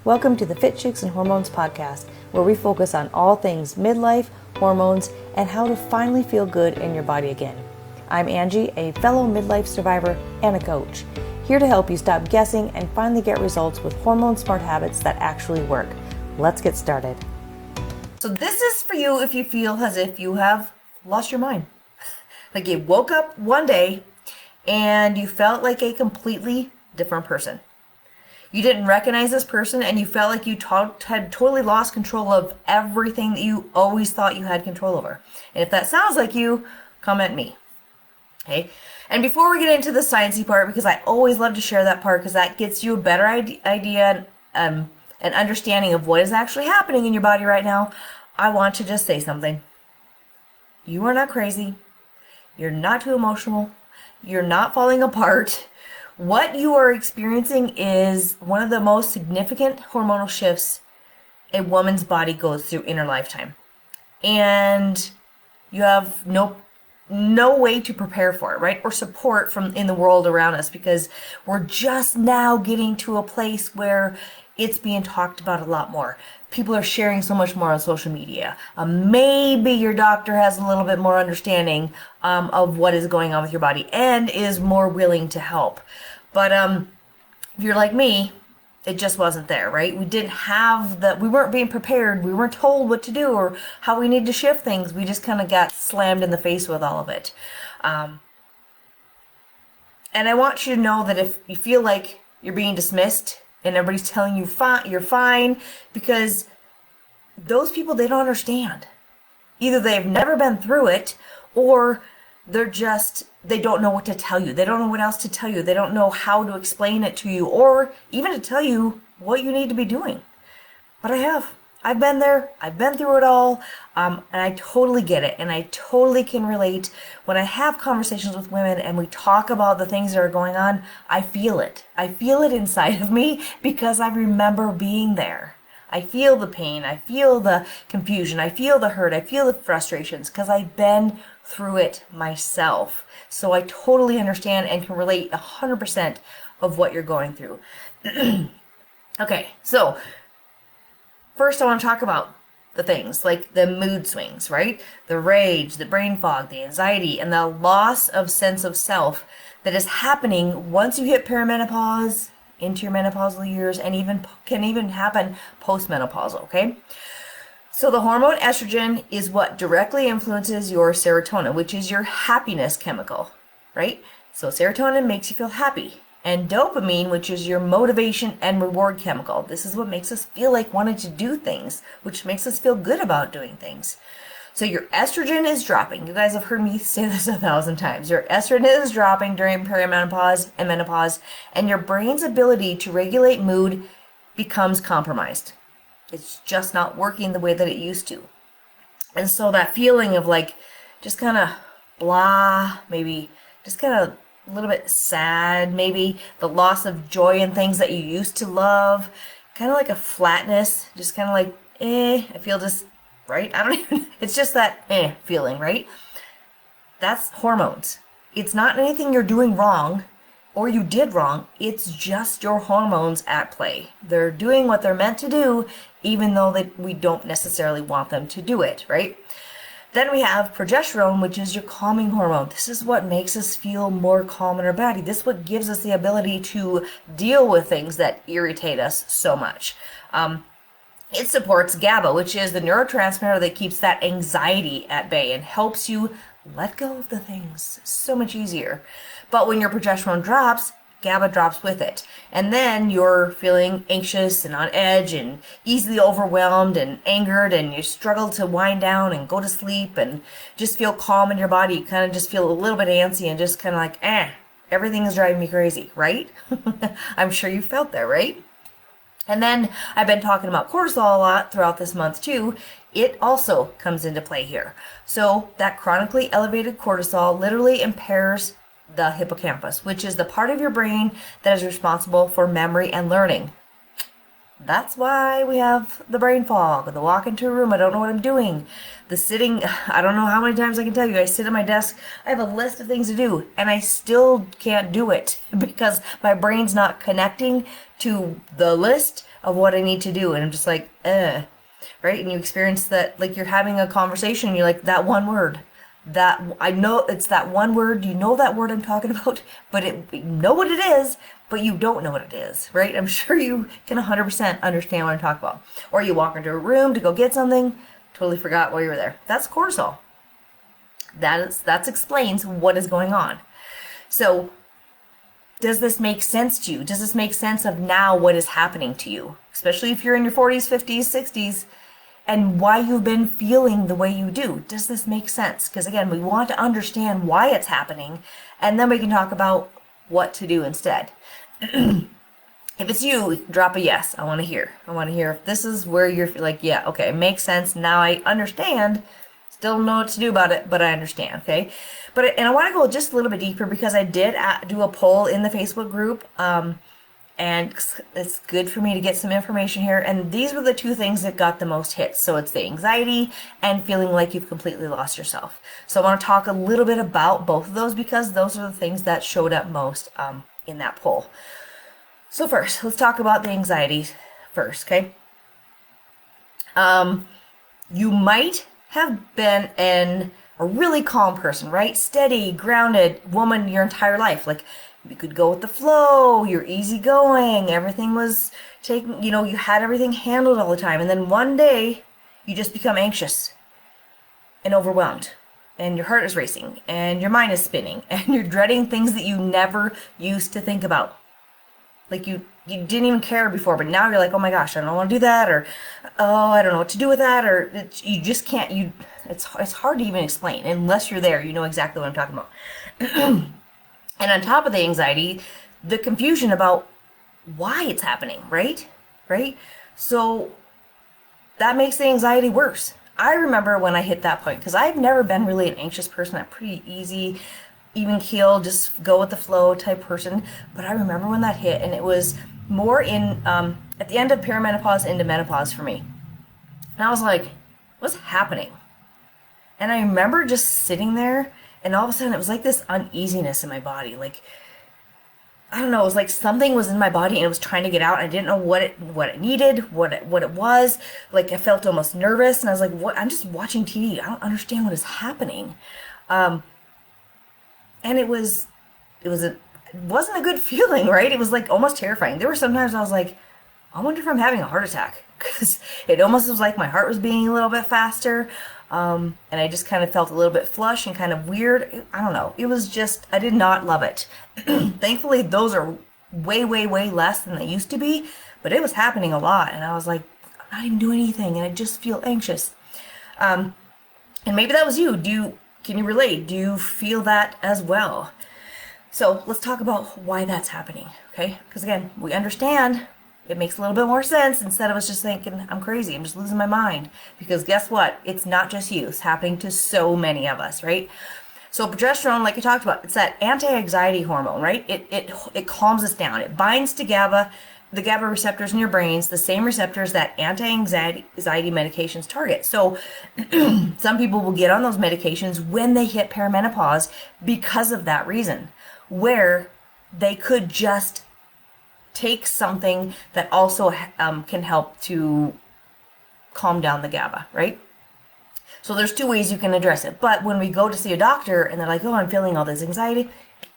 Welcome to the Fit Chicks and Hormones podcast, where we focus on all things midlife, hormones, and how to finally feel good in your body again. I'm Angie, a fellow midlife survivor and a coach, here to help you stop guessing and finally get results with hormone smart habits that actually work. Let's get started. So this is for you if you feel as if you have lost your mind. Like you woke up one day and you felt like a completely different person. You didn't recognize this person and you felt like you had totally lost control of everything that you always thought you had control over. And if that sounds like you, comment me. Okay? And before we get into the sciencey part, because I always love to share that part because that gets you a better idea and understanding of what is actually happening in your body right now, I want to just say something. You are not crazy. You're not too emotional. You're not falling apart. What you are experiencing is one of the most significant hormonal shifts a woman's body goes through in her lifetime. And you have no way to prepare for it, right? Or support from in the world around us, because we're just now getting to a place where it's being talked about a lot more. People are sharing so much more on social media. Maybe your doctor has a little bit more understanding of what is going on with your body and is more willing to help. But if you're like me, it just wasn't there, right? We didn't have we weren't being prepared. We weren't told what to do or how we need to shift things. We just kind of got slammed in the face with all of it. And I want you to know that if you feel like you're being dismissed and everybody's telling you you're fine, because those people, they don't understand. Either they've never been through it, or they don't know what to tell you. They don't know what else to tell you. They don't know how to explain it to you, or even to tell you what you need to be doing. But I've been there. I've been through it all. And I totally get it. And I totally can relate. When I have conversations with women and we talk about the things that are going on, I feel it. I feel it inside of me because I remember being there. I feel the pain. I feel the confusion. I feel the hurt. I feel the frustrations because I've been through it myself. So I totally understand and can relate 100% of what you're going through. Okay, so first I want to talk about the things like the mood swings, right? The rage, the brain fog, the anxiety, and the loss of sense of self that is happening once you hit perimenopause, into your menopausal years, and can even happen postmenopausal, okay? So the hormone estrogen is what directly influences your serotonin, which is your happiness chemical, right? So serotonin makes you feel happy. And dopamine, which is your motivation and reward chemical. This is what makes us feel like wanting to do things, which makes us feel good about doing things. So your estrogen is dropping. You guys have heard me say this 1,000 times. Your estrogen is dropping during perimenopause and menopause, and your brain's ability to regulate mood becomes compromised. It's just not working the way that it used to. And so that feeling of like just kind of blah, maybe just kind of a little bit sad, maybe the loss of joy in things that you used to love, kind of like a flatness, just kind of like, I feel just, right? It's just that feeling, right? That's hormones. It's not anything you're doing wrong or you did wrong. It's just your hormones at play. They're doing what they're meant to do, even though we don't necessarily want them to do it, right? Then we have progesterone, which is your calming hormone. This is what makes us feel more calm in our body. This is what gives us the ability to deal with things that irritate us so much. It supports GABA, which is the neurotransmitter that keeps that anxiety at bay and helps you let go of the things so much easier. But when your progesterone drops, GABA drops with it. And then you're feeling anxious and on edge and easily overwhelmed and angered, and you struggle to wind down and go to sleep and just feel calm in your body. You kind of just feel a little bit antsy and just kind of like, everything is driving me crazy, right? I'm sure you felt that, right? And then I've been talking about cortisol a lot throughout this month too. It also comes into play here. So that chronically elevated cortisol literally impairs the hippocampus, which is the part of your brain that is responsible for memory and learning. That's why we have the brain fog, the walk into a room, I don't know what I'm doing. The sitting, I don't know how many times I can tell you, I sit at my desk, I have a list of things to do, and I still can't do it because my brain's not connecting to the list of what I need to do. And I'm just like, right? And you experience that, like you're having a conversation and you're like, that one word, that I know it's that one word, you know that word I'm talking about, but you know what it is, but you don't know what it is, right? I'm sure you can 100% understand what I'm talking about. Or you walk into a room to go get something, totally forgot why you were there. That's cortisol. That explains what is going on. So does this make sense to you? Does this make sense of now what is happening to you? Especially if you're in your 40s, 50s, 60s, and why you've been feeling the way you do. Does this make sense? Because again, we want to understand why it's happening, and then we can talk about what to do instead. If it's you, drop a yes. I want to hear. I want to hear if this is where you're like, yeah, okay, it makes sense. Now I understand. Still don't know what to do about it, but I understand, okay? And I want to go just a little bit deeper because I did do a poll in the Facebook group, and it's good for me to get some information here. And these were the two things that got the most hits. So it's the anxiety and feeling like you've completely lost yourself. So I want to talk a little bit about both of those because those are the things that showed up most in that poll. So first, let's talk about the anxiety first, okay? You might have been a really calm person, right? Steady, grounded woman your entire life. Like, you could go with the flow, you're easygoing, everything was taken, you had everything handled all the time. And then one day, you just become anxious and overwhelmed. And your heart is racing, and your mind is spinning, and you're dreading things that you never used to think about. Like you didn't even care before, but now you're like, oh my gosh, I don't want to do that, or oh, I don't know what to do with that, or you just can't. It's hard to even explain unless you're there. You know exactly what I'm talking about. And on top of the anxiety, the confusion about why it's happening, right? Right? So that makes the anxiety worse. I remember when I hit that point, because I've never been really an anxious person. I'm pretty easy, even keel, just go with the flow type person. But I remember when that hit, and it was more in at the end of perimenopause into menopause for me. And I was like, what's happening? And I remember just sitting there, and all of a sudden it was like this uneasiness in my body. Like, I don't know, it was like something was in my body and it was trying to get out. I didn't know what it needed, what it was. Like, I felt almost nervous, and I was like, what? I'm just watching TV. I don't understand what is happening. And it wasn't a good feeling, right? It was like almost terrifying. There were sometimes I was like, I wonder if I'm having a heart attack, because it almost was like my heart was beating a little bit faster. And I just kind of felt a little bit flush and kind of weird. I don't know. It was just, I did not love it. Thankfully, those are way, way, way less than they used to be, but it was happening a lot. And I was like, I'm not even doing anything, and I just feel anxious. And maybe that was you. Can you relate? Do you feel that as well? So let's talk about why that's happening, okay? Because again, we understand. It makes a little bit more sense instead of us just thinking, I'm crazy, I'm just losing my mind. Because guess what? It's not just you. It's happening to so many of us, right? So progesterone, like I talked about, it's that anti-anxiety hormone, right? It calms us down. It binds to GABA, the GABA receptors in your brains, the same receptors that anti-anxiety medications target. So some people will get on those medications when they hit perimenopause because of that reason, where they could just take something that also can help to calm down the GABA, right? So there's two ways you can address it. But when we go to see a doctor and they're like, oh, I'm feeling all this anxiety,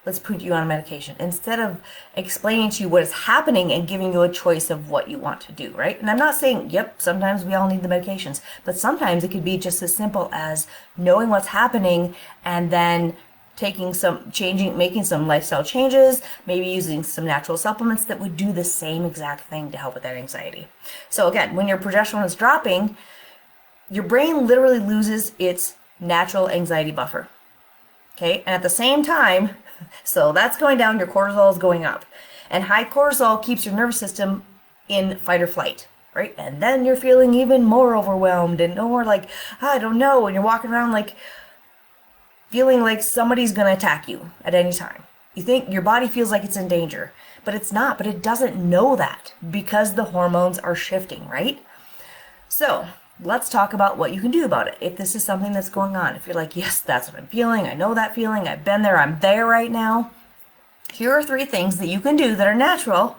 let's put you on a medication, instead of explaining to you what is happening and giving you a choice of what you want to do, right? And I'm not saying, yep, sometimes we all need the medications, but sometimes it could be just as simple as knowing what's happening and then making some lifestyle changes, maybe using some natural supplements that would do the same exact thing to help with that anxiety. So again, when your progesterone is dropping, your brain literally loses its natural anxiety buffer. Okay, and at the same time, so that's going down, your cortisol is going up. And high cortisol keeps your nervous system in fight or flight, right? And then you're feeling even more overwhelmed and more like, I don't know, and you're walking around like feeling like somebody's going to attack you at any time. You think your body feels like it's in danger, but it's not, but it doesn't know that because the hormones are shifting, right? So let's talk about what you can do about it. If this is something that's going on, if you're like, yes, that's what I'm feeling, I know that feeling, I've been there, I'm there right now. Here are 3 things that you can do that are natural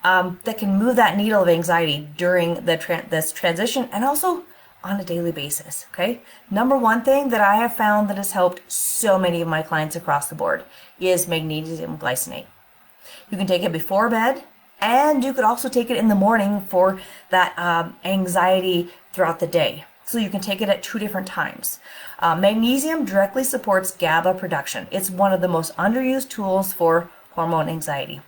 that can move that needle of anxiety during this transition and also on a daily basis, okay? Number one thing that I have found that has helped so many of my clients across the board is magnesium glycinate. You can take it before bed, and you could also take it in the morning for that anxiety throughout the day. So you can take it at 2 different times. Magnesium directly supports GABA production. It's one of the most underused tools for hormone anxiety.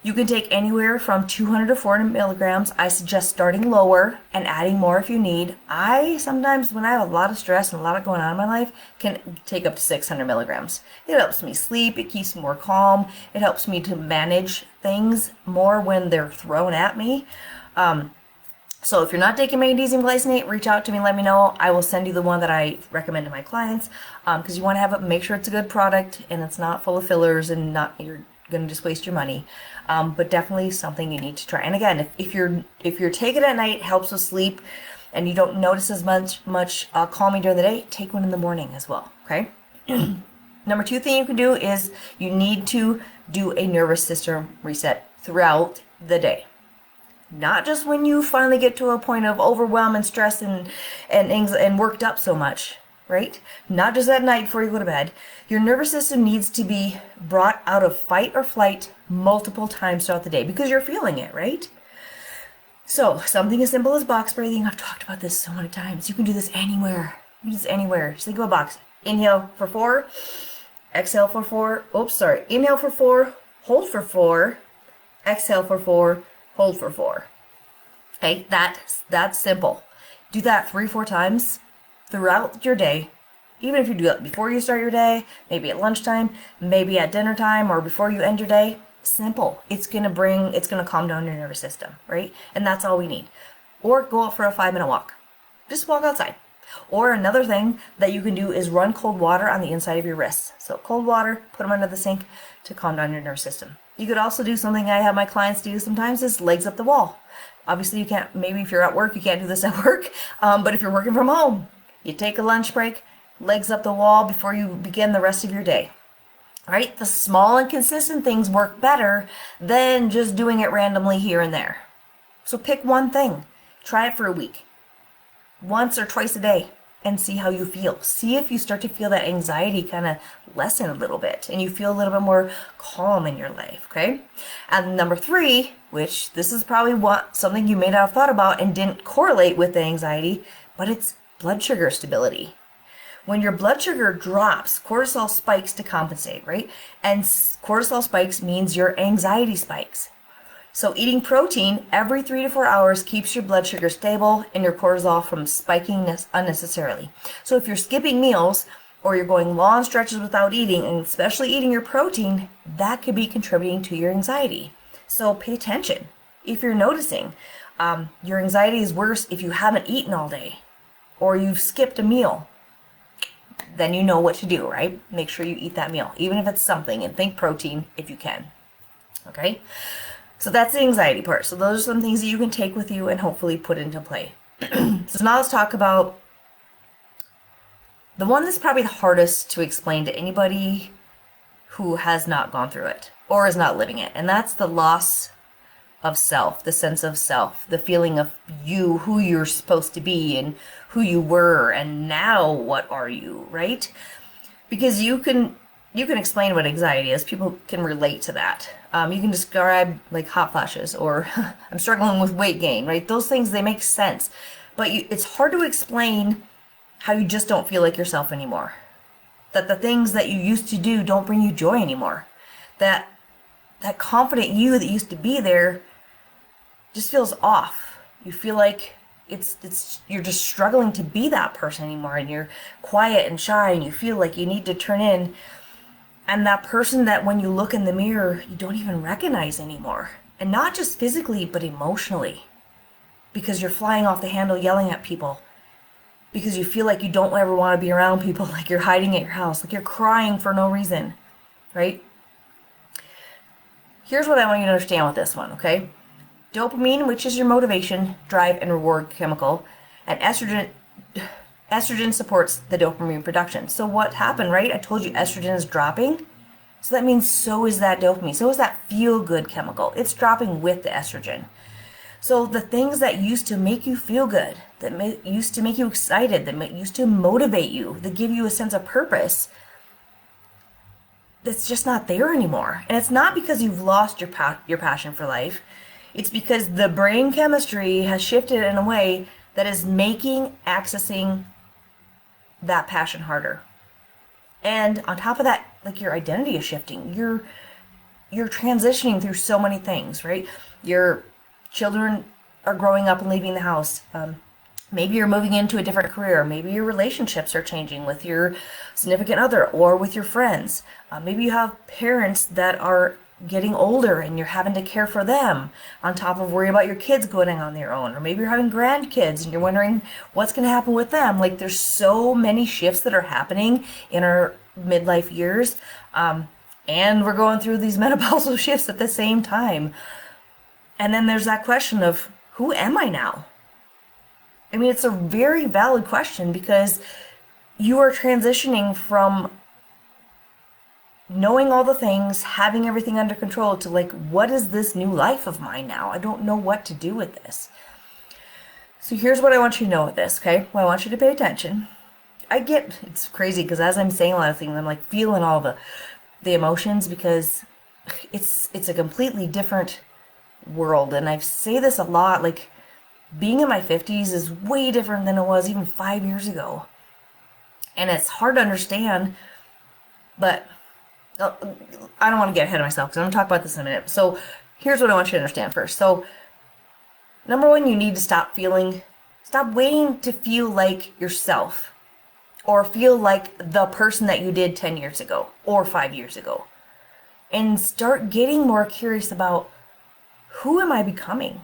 You can take anywhere from 200 to 400 milligrams. I suggest starting lower and adding more if you need. I sometimes, when I have a lot of stress and a lot going on in my life, can take up to 600 milligrams. It helps me sleep. It keeps me more calm. It helps me to manage things more when they're thrown at me. So if you're not taking magnesium glycinate, reach out to me, let me know. I will send you the one that I recommend to my clients, because you want to have it, make sure it's a good product and it's not full of fillers and not you're going to just waste your money. But definitely something you need to try. And again, if you're taking it at night, it helps with sleep, and you don't notice as much calming during the day, take one in the morning as well. Okay. Number 2 thing you can do is you need to do a nervous system reset throughout the day. Not just when you finally get to a point of overwhelm and stress and worked up so much, right? Not just at night before you go to bed. Your nervous system needs to be brought out of fight or flight multiple times throughout the day because you're feeling it, right? So something as simple as box breathing. I've talked about this so many times. You can do this anywhere. You can do this anywhere. Just think of a box. Inhale for 4. Exhale for 4. Oops, sorry. Inhale for 4. Hold for 4. Exhale for 4. Hold for 4. Okay, that's simple. Do that 3-4 times throughout your day. Even if you do it before you start your day, maybe at lunchtime, maybe at dinner time, or before you end your day. Simple. It's gonna calm down your nervous system, right? And that's all we need. Or go out for a 5-minute walk. Just walk outside. Or another thing that you can do is run cold water on the inside of your wrists. So cold water, put them under the sink to calm down your nervous system. You could also do something I have my clients do sometimes is legs up the wall. Obviously you can't, maybe if you're at work, you can't do this at work. But if you're working from home, you take a lunch break, legs up the wall before you begin the rest of your day. All right? The small and consistent things work better than just doing it randomly here and there. So pick one thing. Try it for a week. Once or twice a day and see how you feel. See if you start to feel that anxiety kind of lessen a little bit and you feel a little bit more calm in your life, okay? And number 3, which this is probably something you may not have thought about and didn't correlate with the anxiety, but it's blood sugar stability. When your blood sugar drops, cortisol spikes to compensate, right? And cortisol spikes means your anxiety spikes. So eating protein every 3 to 4 hours keeps your blood sugar stable and your cortisol from spiking unnecessarily. So if you're skipping meals or you're going long stretches without eating, and especially eating your protein, that could be contributing to your anxiety. So pay attention. If you're noticing your anxiety is worse if you haven't eaten all day or you've skipped a meal, then you know what to do, right? Make sure you eat that meal, even if it's something, and think protein if you can. Okay? So that's the anxiety part. So those are some things that you can take with you and hopefully put into play. So now let's talk about the one that's probably the hardest to explain to anybody who has not gone through it or is not living it. And that's the loss of self, the sense of self, the feeling of you, who you're supposed to be and who you were and now what are you, right? Because you can explain what anxiety is. People can relate to that. You can describe like hot flashes or I'm struggling with weight gain, right? Those things, they make sense. But it's hard to explain how you just don't feel like yourself anymore. That the things that you used to do don't bring you joy anymore. That confident you that used to be there just feels off. You feel like you're just struggling to be that person anymore, and you're quiet and shy and you feel like you need to turn in. And that person that when you look in the mirror, you don't even recognize anymore. And not just physically, but emotionally. Because you're flying off the handle yelling at people. Because you feel like you don't ever want to be around people, like you're hiding at your house, like you're crying for no reason, right? Here's what I want you to understand with this one, okay? Dopamine, which is your motivation, drive, and reward chemical, and estrogen supports the dopamine production. So what happened, right? I told you estrogen is dropping. So that means so is that dopamine. So is that feel-good chemical. It's dropping with the estrogen. So the things that used to make you feel good, that used to make you excited, that used to motivate you, that give you a sense of purpose, that's just not there anymore. And it's not because you've lost your passion for life. It's because the brain chemistry has shifted in a way that is making accessing that passion harder. And on top of that, like, your identity is shifting. You're transitioning through so many things, right? Your children are growing up and leaving the house. Maybe you're moving into a different career. Maybe your relationships are changing with your significant other or with your friends. Maybe you have parents that are getting older and you're having to care for them on top of worrying about your kids going on their own. Or maybe you're having grandkids and you're wondering what's going to happen with them. Like, there's so many shifts that are happening in our midlife years. And we're going through these menopausal shifts at the same time. And then there's that question of, who am I now? I mean, it's a very valid question, because you are transitioning from knowing all the things, having everything under control, to like, what is this new life of mine now? I don't know what to do with this. So here's what I want you to know with this, okay? Well, I want you to pay attention. It's crazy because as I'm saying a lot of things, I'm like feeling all the emotions, because it's a completely different world. And I say this a lot, like, being in my 50s is way different than it was even 5 years ago. And it's hard to understand, but I don't want to get ahead of myself because I'm going to talk about this in a minute. So here's what I want you to understand first. So number one, you need to stop waiting to feel like yourself, or feel like the person that you did 10 years ago or 5 years ago, and start getting more curious about, who am I becoming?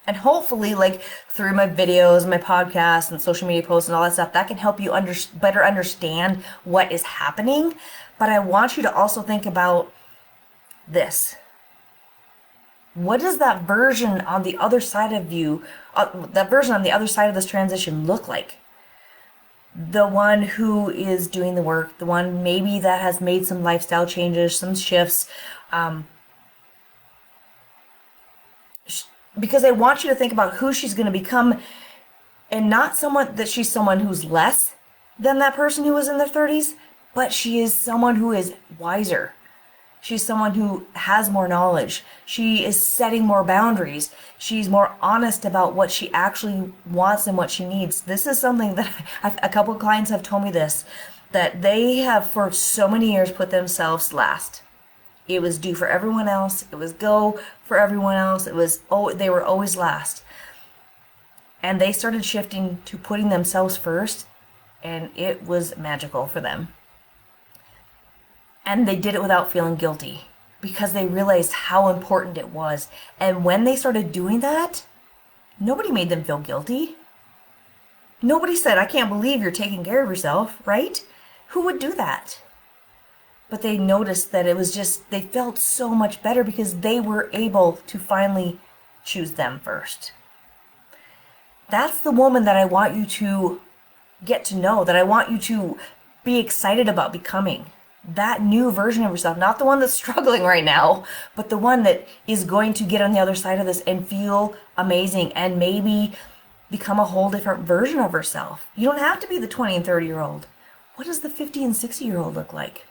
And hopefully, like, through my videos, my podcasts, and social media posts and all that stuff, that can help you better understand what is happening. But I want you to also think about this. What does that version on the other side of this transition look like? The one who is doing the work, the one maybe that has made some lifestyle changes, some shifts, because I want you to think about who she's going to become, and not she's someone who's less than that person who was in their 30s, but she is someone who is wiser. She's someone who has more knowledge. She is setting more boundaries. She's more honest about what she actually wants and what she needs. This is something that a couple of clients have told me this, that they have for so many years put themselves last. It was do for everyone else. It was go for everyone else. They were always last. And they started shifting to putting themselves first, and it was magical for them. And they did it without feeling guilty, because they realized how important it was. And when they started doing that, nobody made them feel guilty. Nobody said, I can't believe you're taking care of yourself, right? Who would do that? But they noticed that it was just, they felt so much better because they were able to finally choose them first. That's the woman that I want you to get to know, that I want you to be excited about becoming. That new version of yourself, not the one that's struggling right now, but the one that is going to get on the other side of this and feel amazing and maybe become a whole different version of herself. You don't have to be the 20 and 30-year-old. What does the 50 and 60-year-old look like?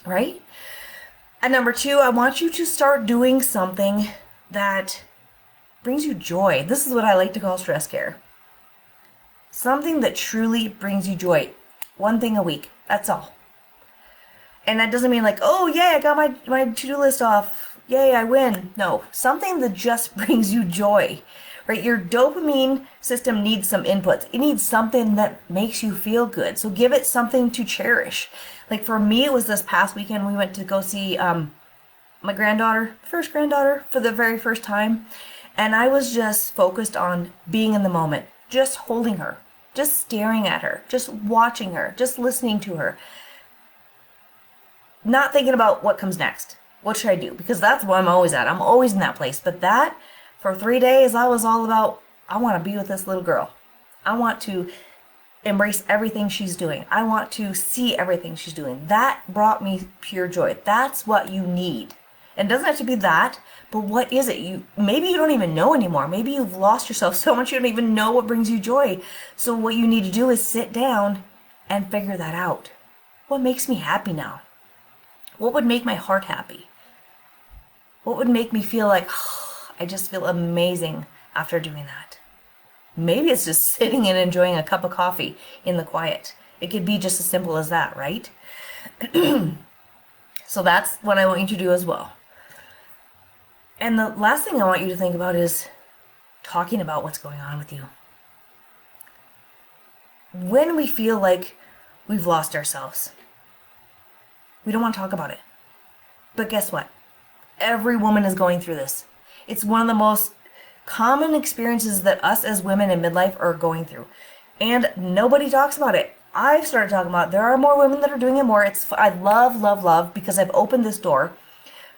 Right? And number two, I want you to start doing something that brings you joy. This is what I like to call stress care. Something that truly brings you joy. One thing a week. That's all. And that doesn't mean like, oh, yay, I got my to-do list off. Yay, I win. No, something that just brings you joy. Right? Your dopamine system needs some inputs. It needs something that makes you feel good. So give it something to cherish. Like for me, it was this past weekend, we went to go see my first granddaughter for the very first time. And I was just focused on being in the moment, just holding her, just staring at her, just watching her, just listening to her. Not thinking about what comes next. What should I do? Because that's what I'm always at. I'm always in that place. But that, for 3 days, I was all about, I want to be with this little girl. I want to embrace everything she's doing. I want to see everything she's doing. That brought me pure joy. That's what you need. And it doesn't have to be that, but what is it? Maybe you don't even know anymore. Maybe you've lost yourself so much you don't even know what brings you joy. So what you need to do is sit down and figure that out. What makes me happy now? What would make my heart happy? What would make me feel like, oh, I just feel amazing after doing that? Maybe it's just sitting and enjoying a cup of coffee in the quiet. It could be just as simple as that, right? So that's what I want you to do as well. And the last thing I want you to think about is talking about what's going on with you. When we feel like we've lost ourselves, we don't want to talk about it. But guess what? Every woman is going through this. It's one of the most common experiences that us as women in midlife are going through. And nobody talks about it. I've started talking about it. There are more women that are doing it more. I love, because I've opened this door.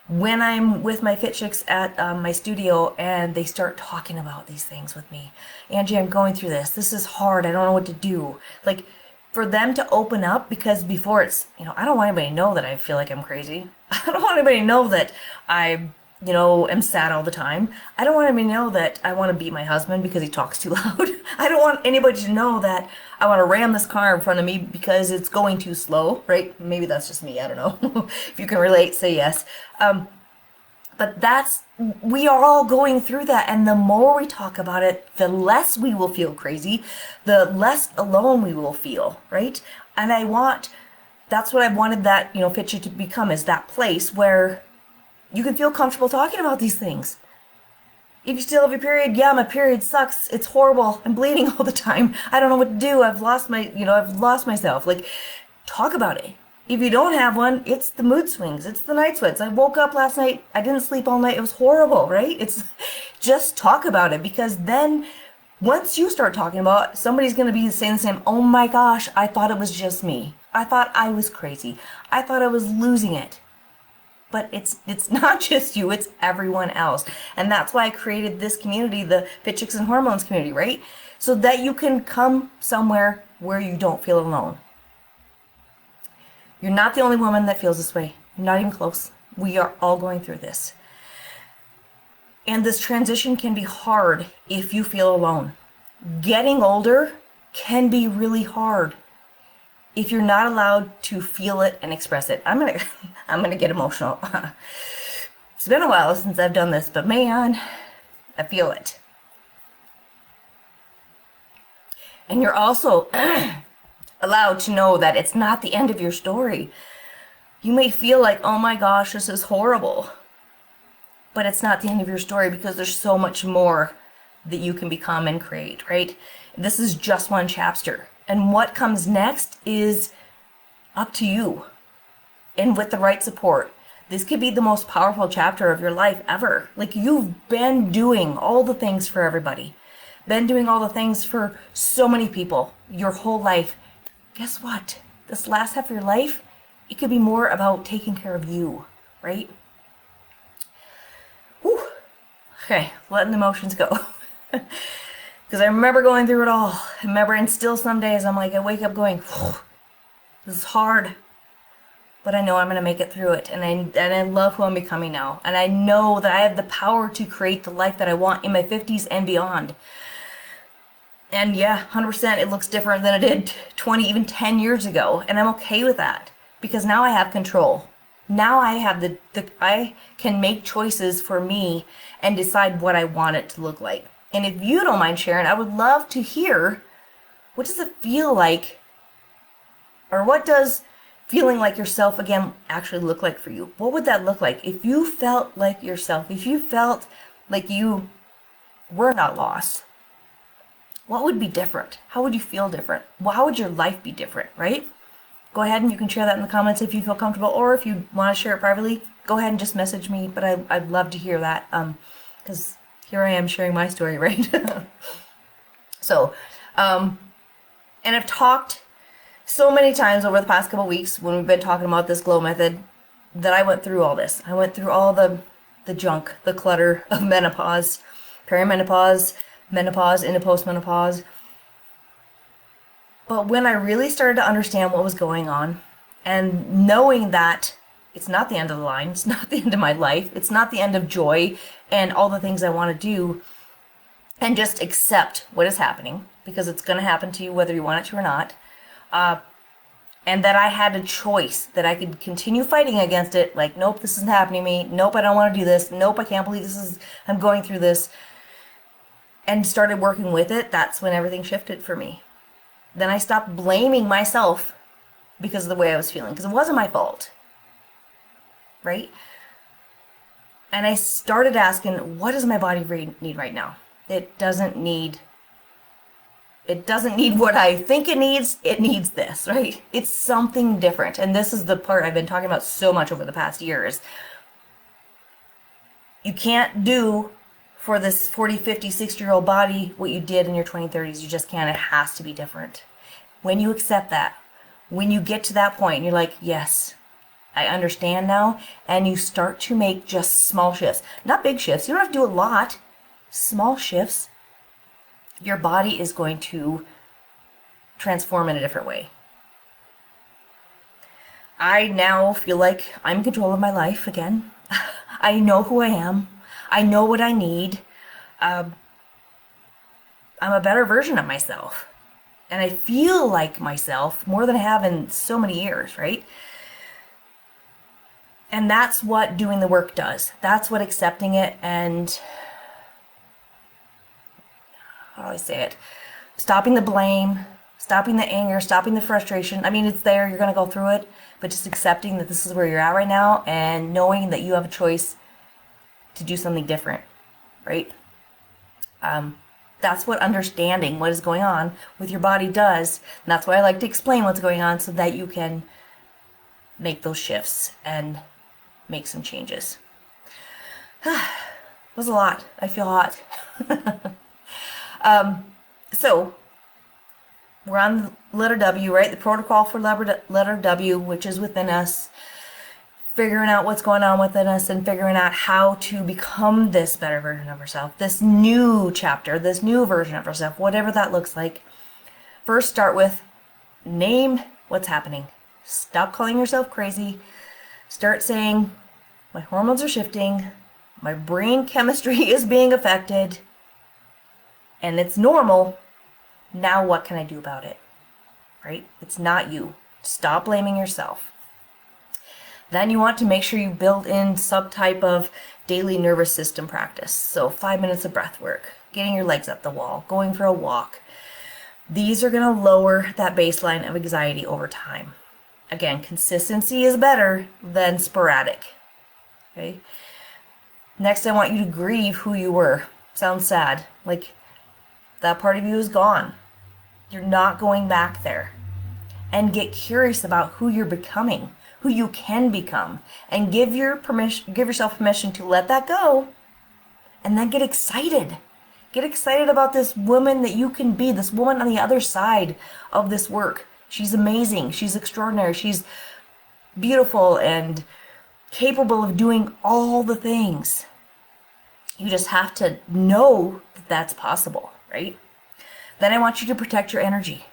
When I'm with my fit chicks at my studio and they start talking about these things with me. Angie, I'm going through this. This is hard. I don't know what to do. Like, for them to open up, because before it's, I don't want anybody to know that I feel like I'm crazy. I don't want anybody to know that I, am sad all the time. I don't want anybody to know that I want to beat my husband because he talks too loud. I don't want anybody to know that I want to ram this car in front of me because it's going too slow, right? Maybe that's just me. I don't know. If you can relate, say yes. But we are all going through that. And the more we talk about it, the less we will feel crazy, the less alone we will feel, right? And that's what I wanted that, fit chick to become, is that place where you can feel comfortable talking about these things. If you still have your period, yeah, my period sucks. It's horrible. I'm bleeding all the time. I don't know what to do. I've lost myself. Like, talk about it. If you don't have one, it's the mood swings. It's the night sweats. I woke up last night. I didn't sleep all night. It was horrible, right? It's just talk about it, because then once you start talking about it, somebody's going to be saying the same, oh my gosh, I thought it was just me. I thought I was crazy. I thought I was losing it. But it's not just you, it's everyone else. And that's why I created this community, the Fit Chicks and Hormones community, right? So that you can come somewhere where you don't feel alone. You're not the only woman that feels this way. You're not even close. We are all going through this. And this transition can be hard if you feel alone. Getting older can be really hard if you're not allowed to feel it and express it. I'm gonna get emotional. It's been a while since I've done this, but man, I feel it. And you're also allowed to know that it's not the end of your story. You may feel like, oh my gosh, this is horrible. But it's not the end of your story, because there's so much more that you can become and create, right? This is just one chapter. And what comes next is up to you. And with the right support, this could be the most powerful chapter of your life ever. Like, you've been doing all the things for everybody. Been doing all the things for so many people your whole life. Guess what? This last half of your life, it could be more about taking care of you, right? Whew. Okay, letting the emotions go. Because I remember going through it all. I remember, and still some days I'm like, I wake up going, this is hard. But I know I'm going to make it through it. And I love who I'm becoming now. And I know that I have the power to create the life that I want in my 50s and beyond. And yeah, 100% it looks different than it did 20, even 10 years ago. And I'm okay with that. Because now I have control. Now I have I can make choices for me and decide what I want it to look like. And if you don't mind sharing, I would love to hear, what does it feel like, or what does feeling like yourself again actually look like for you? What would that look like if you felt like yourself, if you felt like you were not lost? What would be different? How would you feel different? Well, how would your life be different, right? Go ahead and you can share that in the comments if you feel comfortable, or if you want to share it privately, go ahead and just message me. But I'd love to hear that, because here I am sharing my story, right? So, and I've talked so many times over the past couple weeks when we've been talking about this glow method that I went through all this. I went through all the junk, the clutter of menopause, perimenopause, menopause, into postmenopause. But when I really started to understand what was going on, and knowing that it's not the end of the line, it's not the end of my life, it's not the end of joy and all the things I want to do, and just accept what is happening, because it's going to happen to you whether you want it to or not, and that I had a choice, that I could continue fighting against it, like, nope, this isn't happening to me, nope, I don't want to do this, nope, I can't believe I'm going through this, and started working with it. That's when everything shifted for me. Then I stopped blaming myself because of the way I was feeling, because it wasn't my fault, right? And I started asking, what does my body need right now? It doesn't need what I think it needs this, right? It's something different. And this is the part I've been talking about so much over the past years. You can't do for this 40, 50, 60-year-old body what you did in your 20s, 30s. You just can't. It has to be different. When you accept that, when you get to that point and you're like, yes, I understand now, and you start to make just small shifts, not big shifts. You don't have to do a lot. Small shifts. Your body is going to transform in a different way. I now feel like I'm in control of my life again. I know who I am. I know what I need. I'm a better version of myself. And I feel like myself more than I have in so many years, right? And that's what doing the work does. That's what accepting it and, how do I say it? Stopping the blame, stopping the anger, stopping the frustration. I mean, it's there, you're going to go through it, but just accepting that this is where you're at right now and knowing that you have a choice to do something different, right? That's what understanding what is going on with your body does. And that's why I like to explain what's going on so that you can make those shifts and make some changes. It was a lot. I feel hot. So we're on letter W, right? The protocol for letter W, which is within us. Figuring out what's going on within us and figuring out how to become this better version of ourselves, this new chapter, this new version of ourselves, whatever that looks like. First, start with name what's happening. Stop calling yourself crazy. Start saying, my hormones are shifting, my brain chemistry is being affected, and it's normal. Now what can I do about it? Right? It's not you. Stop blaming yourself. Then you want to make sure you build in some type of daily nervous system practice. So 5 minutes of breath work, getting your legs up the wall, going for a walk. These are going to lower that baseline of anxiety over time. Again, consistency is better than sporadic. Okay. Next, I want you to grieve who you were. Sounds sad. Like that part of you is gone. You're not going back there. And get curious about who you're becoming, who you can become, and give yourself permission to let that go, and then get excited. Get excited about this woman that you can be, this woman on the other side of this work. She's amazing. She's extraordinary. She's beautiful and capable of doing all the things. You just have to know that that's possible, right? Then I want you to protect your energy.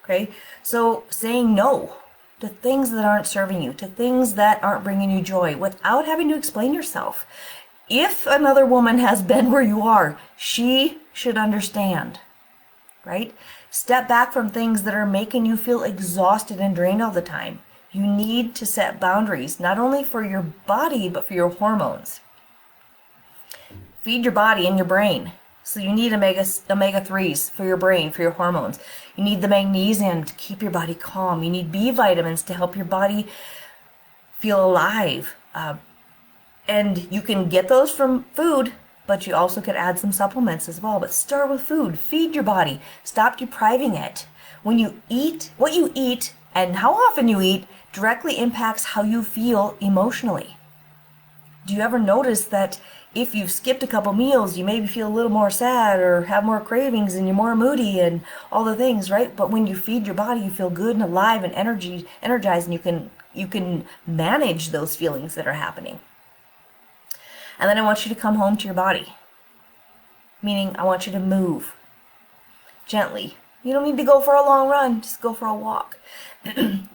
Okay? So saying no to things that aren't serving you, to things that aren't bringing you joy, without having to explain yourself. If another woman has been where you are, she should understand, right? Step back from things that are making you feel exhausted and drained all the time. You need to set boundaries, not only for your body, but for your hormones. Feed your body and your brain. So you need omega-3s for your brain, for your hormones. You need the magnesium to keep your body calm. You need B vitamins to help your body feel alive. And you can get those from food, but you also could add some supplements as well. But start with food. Feed your body. Stop depriving it. When you eat, what you eat and how often you eat directly impacts how you feel emotionally. Do you ever notice that if you've skipped a couple meals, you maybe feel a little more sad or have more cravings and you're more moody and all the things, right? But when you feed your body, you feel good and alive and energized, and you can manage those feelings that are happening. And then I want you to come home to your body. Meaning I want you to move gently, You don't need to go for a long run. Just go for a walk.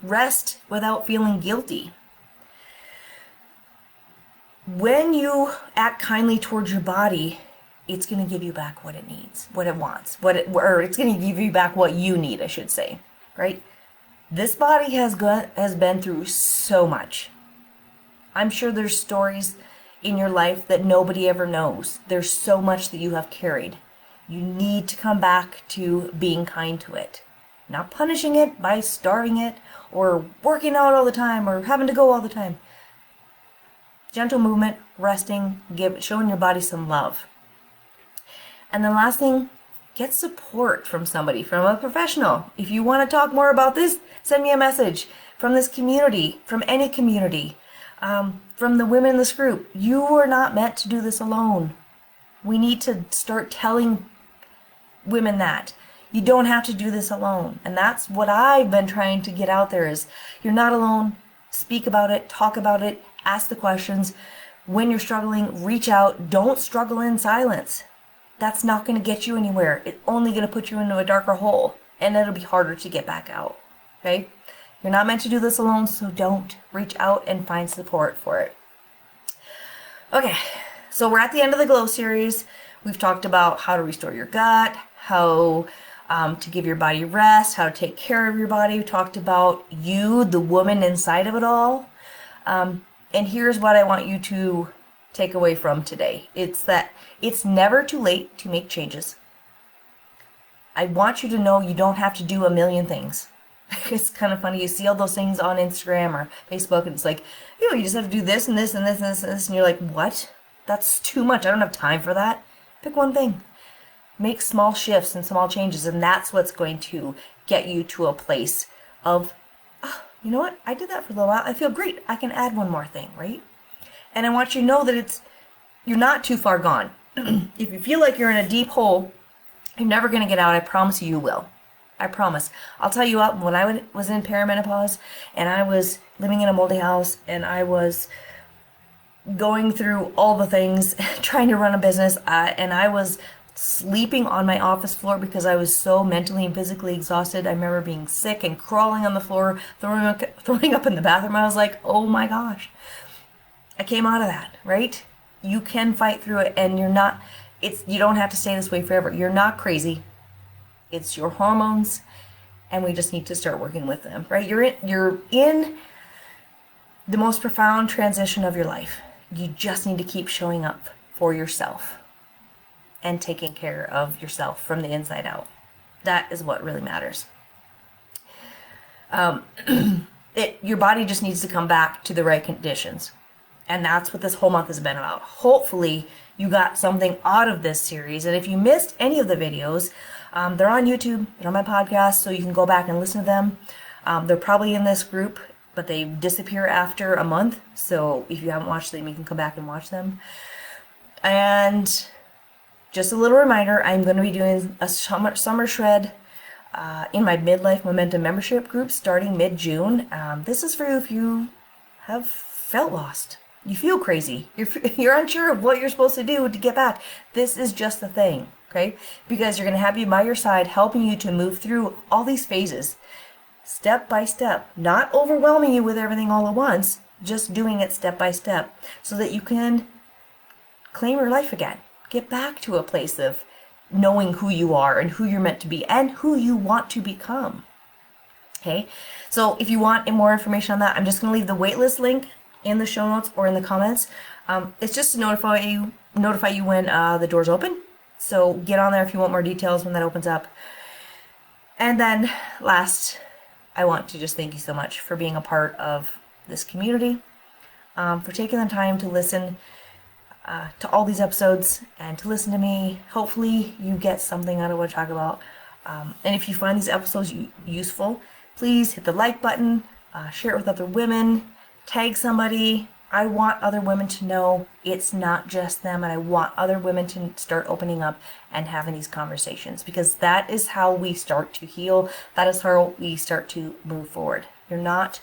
Rest without feeling guilty. When you act kindly towards your body, it's going to give you back what it needs, what it wants, or it's going to give you back what you need, I should say, right? This body has been through so much. I'm sure there's stories in your life that nobody ever knows. There's so much that you have carried. You need to come back to being kind to it. Not punishing it by starving it or working out all the time or having to go all the time. Gentle movement, resting, showing your body some love. And the last thing, get support from somebody, from a professional. If you want to talk more about this, send me a message from this community, from any community, from the women in this group. You are not meant to do this alone. We need to start telling women that. You don't have to do this alone. And that's what I've been trying to get out there is you're not alone. Speak about it, talk about it, ask the questions. When you're struggling, reach out. Don't struggle in silence. That's not going to get you anywhere. It's only going to put you into a darker hole, and it'll be harder to get back out. Okay? You're not meant to do this alone, so don't. Reach out and find support for it. Okay, so we're at the end of the Glow series. We've talked about how to restore your gut, how to give your body rest, how to take care of your body. We talked about you, the woman inside of it all. And here's what I want you to take away from today. It's that it's never too late to make changes. I want you to know you don't have to do a million things. It's kind of funny. You see all those things on Instagram or Facebook, and it's like, you just have to do this and this and this and this and this, and you're like, what? That's too much. I don't have time for that. Pick one thing. Make small shifts and small changes, and that's what's going to get you to a place of, oh, you know what? I did that for a little while. I feel great. I can add one more thing, right? And I want you to know that you're not too far gone. If you feel like you're in a deep hole, you're never going to get out. I promise you will. I promise. I'll tell you what, when I was in perimenopause and I was living in a moldy house and I was going through all the things, trying to run a business, and I was sleeping on my office floor because I was so mentally and physically exhausted. I remember being sick and crawling on the floor, throwing up in the bathroom. I was like, oh my gosh. I came out of that, right? You can fight through it, and you don't have to stay this way forever. You're not crazy. It's your hormones, and we just need to start working with them, right? You're in the most profound transition of your life. You just need to keep showing up for yourself and taking care of yourself from the inside out. That is what really matters. Your body just needs to come back to the right conditions. And that's what this whole month has been about. Hopefully you got something out of this series. And if you missed any of the videos, they're on YouTube, they're on my podcast, so you can go back and listen to them. They're probably in this group, but they disappear after a month. So if you haven't watched them, you can come back and watch them. And just a little reminder, I'm going to be doing a summer shred in my Midlife Momentum membership group starting mid-June. This is for you if you have felt lost. You feel crazy. You're unsure of what you're supposed to do to get back. This is just the thing, okay? Because you're going to have you by your side, helping you to move through all these phases, step by step, not overwhelming you with everything all at once, just doing it step by step, so that you can claim your life again. Get back to a place of knowing who you are and who you're meant to be and who you want to become. Okay? So if you want more information on that, I'm just going to leave the waitlist link in the show notes or in the comments. It's just to notify you when the doors open. So get on there if you want more details when that opens up. And then last, I want to just thank you so much for being a part of this community, for taking the time to listen to all these episodes and to listen to me. Hopefully you get something out of what I talk about. And if you find these episodes useful, please hit the like button, share it with other women, tag somebody. I want other women to know it's not just them, and I want other women to start opening up and having these conversations, because that is how we start to heal. That is how we start to move forward. You're not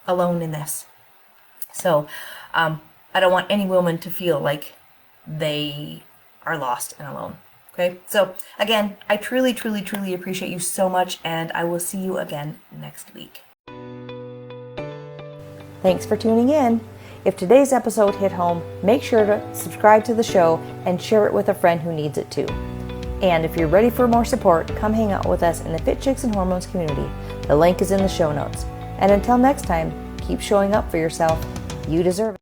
alone in this. So I don't want any woman to feel like they are lost and alone. Okay, so again, I truly, truly, truly appreciate you so much, and I will see you again next week. Thanks for tuning in. If today's episode hit home, make sure to subscribe to the show and share it with a friend who needs it too. And if you're ready for more support, come hang out with us in the Fit Chicks and Hormones community. The link is in the show notes. And until next time, keep showing up for yourself. You deserve it.